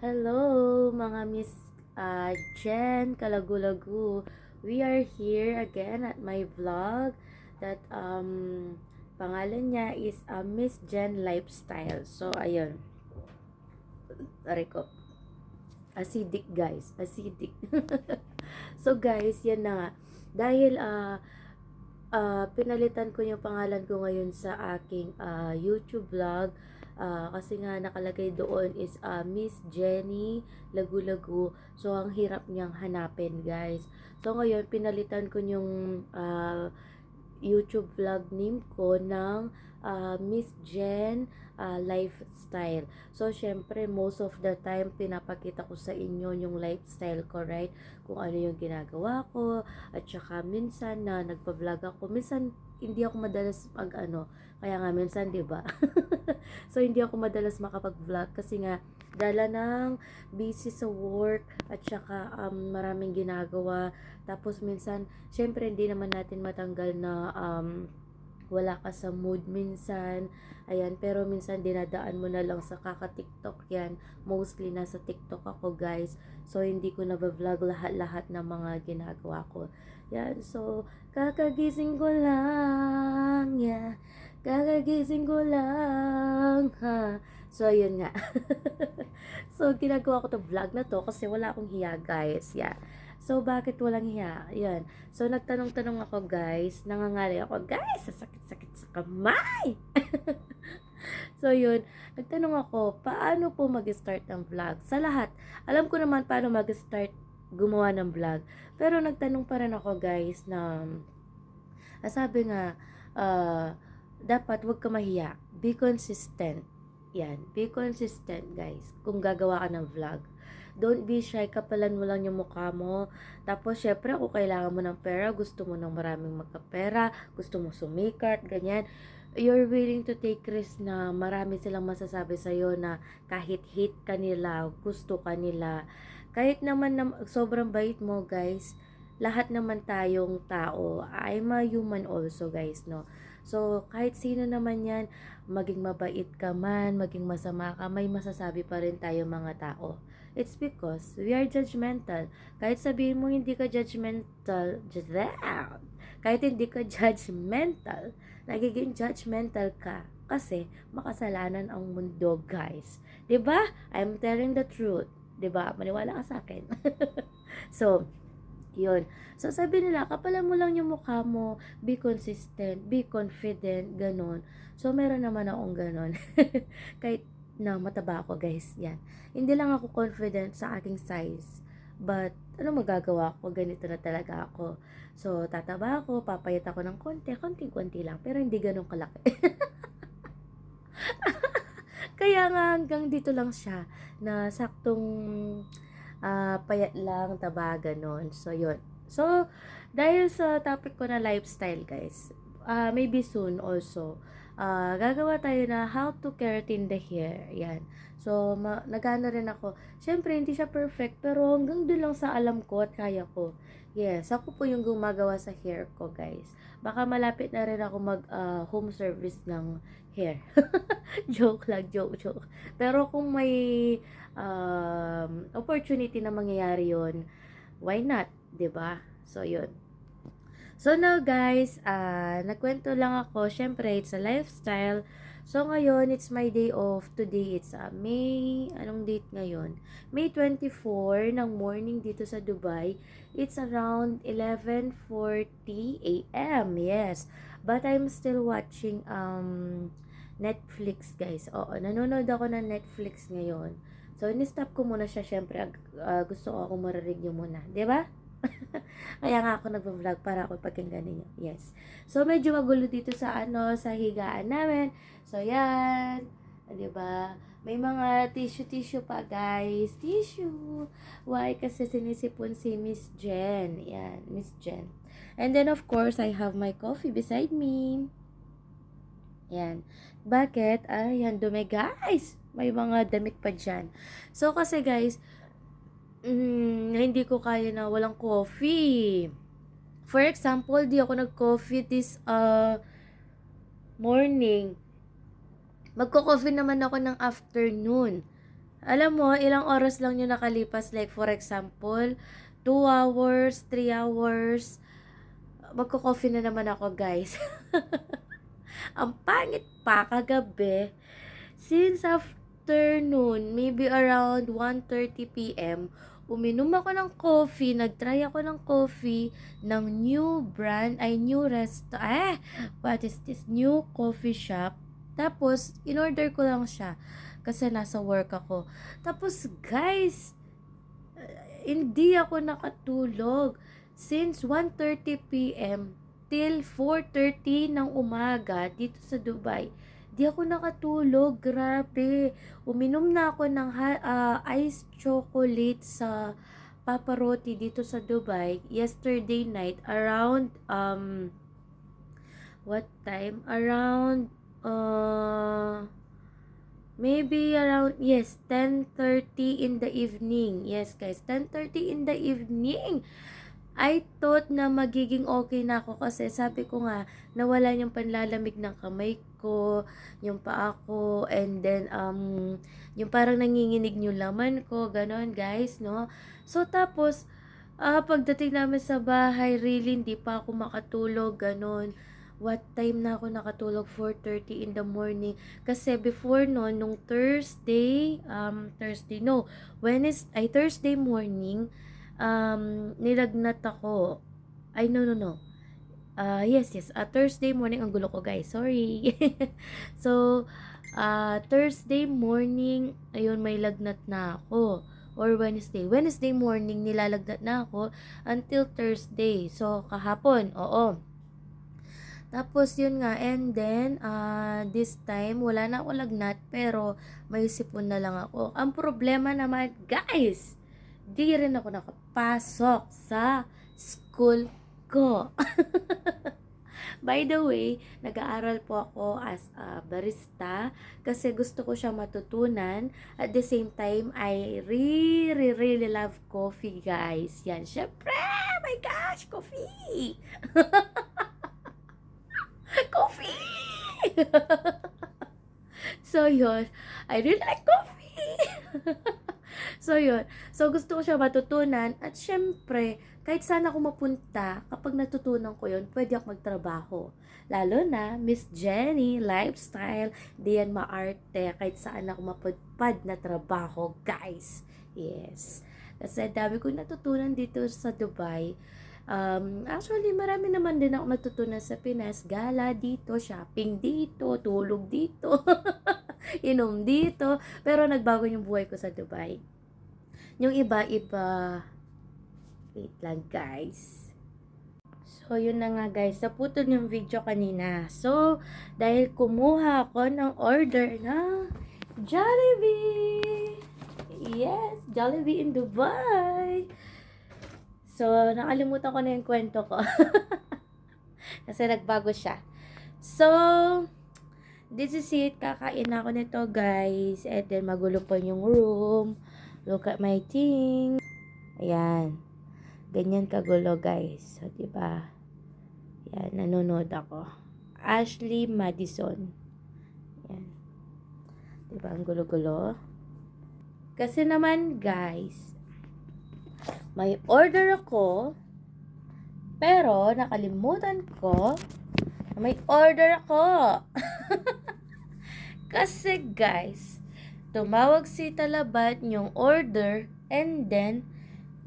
Hello, mga Miss Jen Kalagulagu. We are here again at my vlog that pangalan niya is Miss Jen Lifestyle. So, ayun. Tari ko. Acidic, guys. Acidic. So, guys, yan na nga. Dahil, pinalitan ko yung pangalan ko ngayon sa aking YouTube vlog. Kasi nga nakalagay doon is Miss Jenny Lagu-Lagu. So, ang hirap niyang hanapin, guys. So, ngayon, pinalitan ko yung YouTube vlog name ko ng Miss Jen Lifestyle. So, syempre, most of the time, pinapakita ko sa inyo yung lifestyle ko, right? Kung ano yung ginagawa ko, at saka minsan na nagpa-vlog ako, minsan hindi ako madalas kaya nga minsan, 'di ba? So hindi ako madalas makapag-vlog kasi nga dala ng busy sa work at saka maraming ginagawa. Tapos minsan, syempre hindi naman natin matanggal na wala ka sa mood minsan. Ayan, pero minsan dinadaan mo na lang sa kaka-TikTok yan. Mostly nasa TikTok ako, guys. So, hindi ko na-vlog lahat-lahat ng mga ginagawa ko. Yan, so, kakagising ko lang, yeah. Kakagising ko lang, ha. So, ayun nga. So, ginagawa ko to vlog na to kasi wala akong hiya, guys. Yeah. So, bakit walang hiya? Yan. So, nagtanong-tanong ako, guys. Nangangalay ako, guys, sa sakit-sakit sa kamay. So, yun. Nagtanong ako, paano po mag-start ng vlog? Sa lahat, alam ko naman paano mag-start gumawa ng vlog. Pero, nagtanong pa rin ako, guys, na sabi nga, dapat wag ka mahiya. Be consistent. Yan. Be consistent, guys. Kung gagawa ka ng vlog. Don't be shy, kapalan mo lang yung mukha mo. Tapos, syempre, kung kailangan mo ng pera, gusto mo ng maraming magkapera, gusto mo sumikat, ganyan, you're willing to take risk na marami silang masasabi sa'yo na kahit hate ka nila, gusto ka nila. Kahit naman na sobrang bait mo, guys, lahat naman tayong tao, I'm a human also, guys, no? So, kahit sino naman yan, maging mabait ka man, maging masama ka, may masasabi pa rin tayo mga tao. It's because we are judgmental. Kahit sabihin mo hindi ka judgmental, kahit hindi ka judgmental, nagiging judgmental ka kasi makasalanan ang mundo, guys. 'Di ba? I'm telling the truth. 'Di ba? Maniwala ka sa akin. So, yun. So, sabi nila, kapalan mo lang yung mukha mo, be consistent, be confident, ganun. So, meron naman akong ganun. Kahit na mataba ako, guys, yan. Hindi lang ako confident sa aking size. But, ano magagawa ko? Ganito na talaga ako. So, tataba ako, papayat ako ng konti, konting-konti lang, pero hindi ganun kalaki. Kaya nga, hanggang dito lang siya, na saktong payat lang, taba, ganon. So, yun. So, dahil sa topic ko na lifestyle, guys, maybe soon also, gagawa tayo na how to keratin the hair. Yan. So, nagana rin ako. Siyempre, hindi siya perfect, pero hanggang doon lang sa alam ko at kaya ko. Yes, ako po yung gumagawa sa hair ko, guys. Baka malapit na rin ako mag home service ng hair. Joke lang, joke. Pero kung may opportunity na mangyayari yon, why not, 'di ba? So, yun. So, now, guys, nagkwento lang ako. Syempre, it's a lifestyle. So, ngayon, it's my day off. Today, it's May, anong date ngayon? May 24 ng morning dito sa Dubai. It's around 11:40 a.m. Yes. But I'm still watching Netflix, guys. Oo, nanonood ako ng Netflix ngayon. So, in-stop ko muna siya. Syempre, gusto ko akong marinig nyo muna. 'Di ba? Kaya nga ako nagvo-vlog para ako pakinggan ninyo. Yes. So, medyo magulo dito sa sa higaan namin. So, yan. 'Di ba? May mga tissue pa, guys. Tissue. Why? Kasi sinisipon si Miss Jen. Yan, Miss Jen. And then, of course, I have my coffee beside me. Yan. Bakit? Ayan, dumi, guys. May mga damit pa dyan. So, kasi, guys, hindi ko kaya na walang coffee. For example, di ako nag-coffee this morning. Magko-coffee naman ako ng afternoon. Alam mo, ilang oras lang yung nakalipas. Like, for example, 2 hours, 3 hours. Magko-coffee na naman ako, guys. Ang pangit pa, kagabi, since afternoon, maybe around 1:30 p.m., uminom ako ng coffee, nagtry ako ng coffee ng new brand, ay new what is this? New coffee shop. Tapos, in-order ko lang siya kasi nasa work ako. Tapos, guys, hindi ako nakatulog since 1:30 p.m. till 4:30 ng umaga dito sa Dubai. Di ako nakatulog, grabe. Uminom na ako ng iced chocolate sa Papa Roti dito sa Dubai yesterday night around what time? Around maybe around, yes, 10:30 in the evening. Yes, guys, 10:30 in the evening. I thought na magiging okay na ako kasi sabi ko nga, nawala yung panlalamig ng kamay ko, yung paa ko, and then, yung parang nanginginig yung laman ko, ganon, guys, no? So, tapos, pagdating namin sa bahay, really, hindi pa ako makatulog, ganon. What time na ako nakatulog? 4:30 in the morning. Kasi before noon, nung Thursday morning, nilagnat ako. Ay, no, no, no. Yes, yes. Thursday morning, ang gulo ko, guys. Sorry. So, Thursday morning, ayun, may lagnat na ako. Or Wednesday morning, nilalagnat na ako until Thursday. So, kahapon, oo. Tapos, yun nga, and then, this time, wala na ako lagnat, pero may sipon na lang ako. Ang problema naman, guys, di rin ako nakapasok sa school ko. By the way, nag-aaral po ako as a barista kasi gusto ko siya matutunan. At the same time, I really, really love coffee, guys. Yan, syempre! My gosh, coffee! Coffee! So, yun. I really like coffee! So, yun. So, gusto ko siya matutunan. At syempre, kahit saan ako mapunta, kapag natutunan ko yun, pwede ako magtrabaho. Lalo na, Miss Jenny, lifestyle, di yan maarte. Kahit saan ako mapudpad na trabaho, guys. Yes. Kasi dami kong natutunan dito sa Dubai. Actually, marami naman din ako natutunan sa Pinas. Gala dito, shopping dito, tulog dito, inom dito. Pero nagbago yung buhay ko sa Dubai. Yung iba-iba. Wait lang, guys. So, yun na nga, guys. Naputol yung video kanina. So, dahil kumuha ako ng order ng Jollibee. Yes, Jollibee in Dubai. So, nakalimutan ko na yung kwento ko. Kasi nagbago siya. So, this is it. Kakain na ako nito, guys. And then, magulo po yung room. Look at my thing. Ayan. Ganyan kagulo, guys. So, diba? Ayan, nanonood ako. Ashley Madison. Ayan. Diba, ang gulo-gulo? Kasi naman, guys, may order ako, pero nakalimutan ko na may order ako. Kasi, guys, tumawag si Talabat yung order, and then,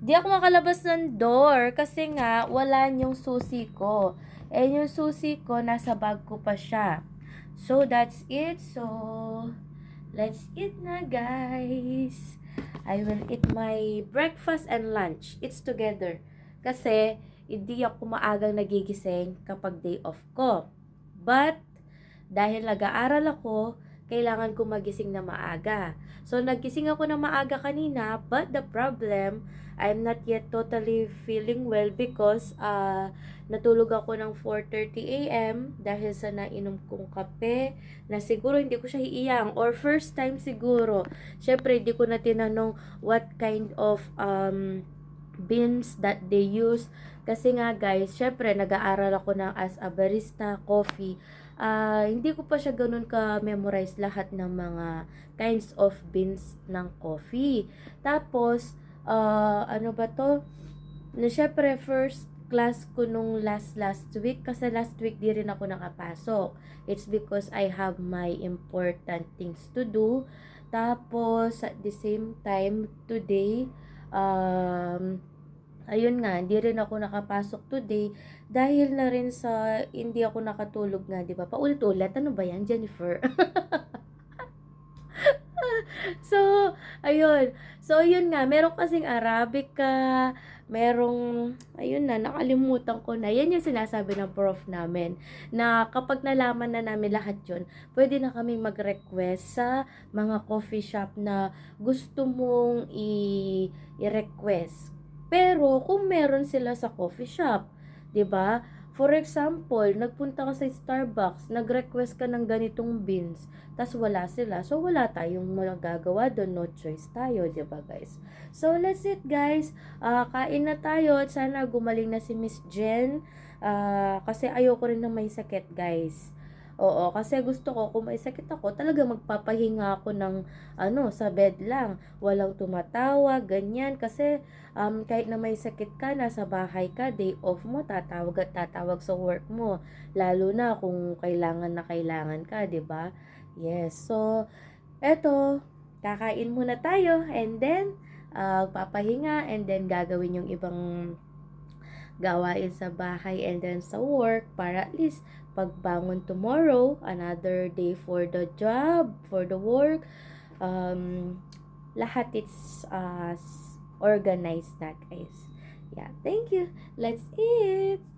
di ako makalabas ng door kasi nga, wala yung susi ko. And yung susi ko, nasa bag ko pa siya. So, that's it. So, let's eat na, guys. I will eat my breakfast and lunch. It's together. Kasi, hindi ako maagang nagigising kapag day off ko. But, dahil nag-aaral ako, kailangan ko magising na maaga. So, nagising ako na maaga kanina, but the problem, I'm not yet totally feeling well because natulog ako ng 4:30 a.m. dahil sa nainom kong kape na siguro hindi ko siya iiyang or first time siguro. Syempre, hindi ko na tinanong what kind of beans that they use. Kasi nga, guys, syempre, nag-aaral ako ng as a barista, coffee. hindi ko pa siya ganun ka-memorize lahat ng mga kinds of beans ng coffee. Tapos, ano ba to? Na syempre, first class ko nung last week kasi last week di rin ako nakapasok. It's because I have my important things to do. Tapos, at the same time, today, ayun nga, hindi rin ako nakapasok today dahil na rin sa hindi ako nakatulog nga, di ba? Paulit-ulit, ano ba yan, Jennifer? So, ayun. So, yun nga, meron kasing Arabica, merong, ayun na, nakalimutan ko na. Yan yung sinasabi ng prof namin, na kapag nalaman na namin lahat yun, pwede na kaming mag-request sa mga coffee shop na gusto mong i-request. Pero, kung meron sila sa coffee shop, 'di ba? For example, nagpunta ka sa Starbucks, nag-request ka ng ganitong beans, tas wala sila. So, wala tayong magagawa doon. No choice tayo, di ba guys? So, let's it guys. Kain na tayo at sana gumaling na si Miss Jen. Kasi ayoko rin na may sakit guys. Oo, kasi gusto ko, kung may sakit ako, talaga magpapahinga ako ng, sa bed lang. Walang tumatawag, ganyan. Kasi, kahit na may sakit ka, nasa bahay ka, day off mo, tatawag at tatawag sa work mo. Lalo na kung kailangan na kailangan ka, 'di ba? Yes. So, eto, kakain muna tayo and then papahinga and then gagawin yung ibang gawain sa bahay and then sa work para at least pagbangon tomorrow, another day for the job, for the work, um, lahat it's organized na guys. Yeah, thank you. Let's eat!